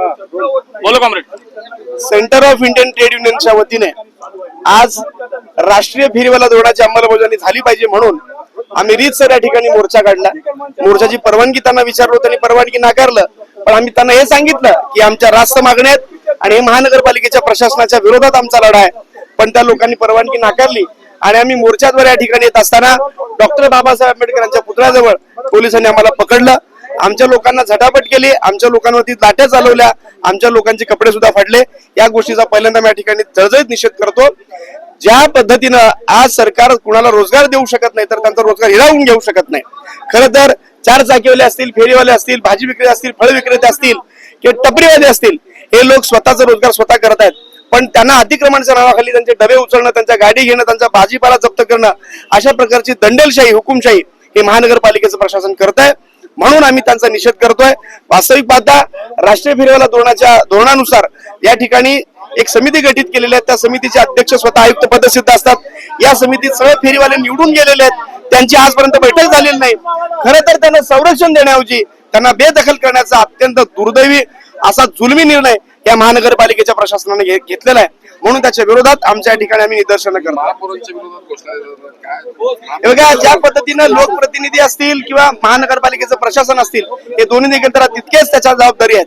बोलो comrade. Centre of Indian trade युनियनच्या वतीने आज राष्ट्रीय फेरीवाला धोरणाची अंमलबजावणी झाली पाहिजे म्हणून आम्ही रीतसर या ठिकाणी मोर्चा काढला. मोर्चाची परवानगी त्यांना विचारलो, त्यांनी परवानगी नाकारलं. पण आम्ही त्यांना हे सांगितलं की आमच्या रास्त मागण्या आहेत आणि हे महानगरपालिकेच्या प्रशासनाच्या विरोधात आमचा लढा आहे. पण त्या लोकांनी परवानगी नाकारली आणि आम्ही मोर्चाद्वारे या ठिकाणी येत असताना डॉक्टर बाबासाहेब आंबेडकर यांच्या पुतळ्याजवळ पोलिसांनी आम्हाला पकडलं. आमच्या लोकांना झटापट केली, आमच्या लोकांवरती लाट्या चालवल्या, आमच्या लोकांचे कपडे सुद्धा फाडले. या गोष्टीचा पहिल्यांदा मी या ठिकाणी जळजळीत निषेध करतो. ज्या पद्धतीनं आज सरकार कुणाला रोजगार देऊ शकत नाही तर त्यांचा रोजगार हिरावून घेऊ शकत नाही. खरं तर चार चाकीवाले असतील, फेरीवाले असतील, भाजी विक्रेते असतील, फळ विक्रेते असतील किंवा टपरीवाले असतील, हे लोक स्वतःचा रोजगार स्वतः करत आहेत. पण त्यांना अतिक्रमणाच्या नावाखाली त्यांचे डबे उचलणं, त्यांच्या गाडी घेणं, त्यांचा भाजीपाला जप्त करणं, अशा प्रकारची दंडेलशाही, हुकुमशाही हे महानगरपालिकेचं प्रशासन करत आहे. म्हणून आम्ही त्यांचा निषेध करतोय. वास्तविक पाहता राष्ट्रीय फेरीवाला धोरणानुसार या ठिकाणी एक समिती गठीत केलेली आहे. त्या समितीचे अध्यक्ष स्वतः आयुक्त पदसिद्ध असतात. या समितीत सगळे फेरीवाले निवडून गेलेले आहेत. त्यांची आजपर्यंत बैठक झालेली नाही. खरं तर त्यांना संरक्षण देण्याऐवजी त्यांना बेदखल करण्याचा अत्यंत दुर्दैवी असा जुलमी निर्णय या महानगरपालिकेच्या प्रशासनाने घेतलेला आहे. म्हणून त्याच्या विरोधात आमच्या ठिकाणी आम्ही निदर्शनं करतो. बघा, ज्या पद्धतीनं लोकप्रतिनिधी असतील किंवा महानगरपालिकेचं प्रशासन असतील, हे दोन्ही एकत्र तितकेच त्याच्या जबाबदारी आहेत.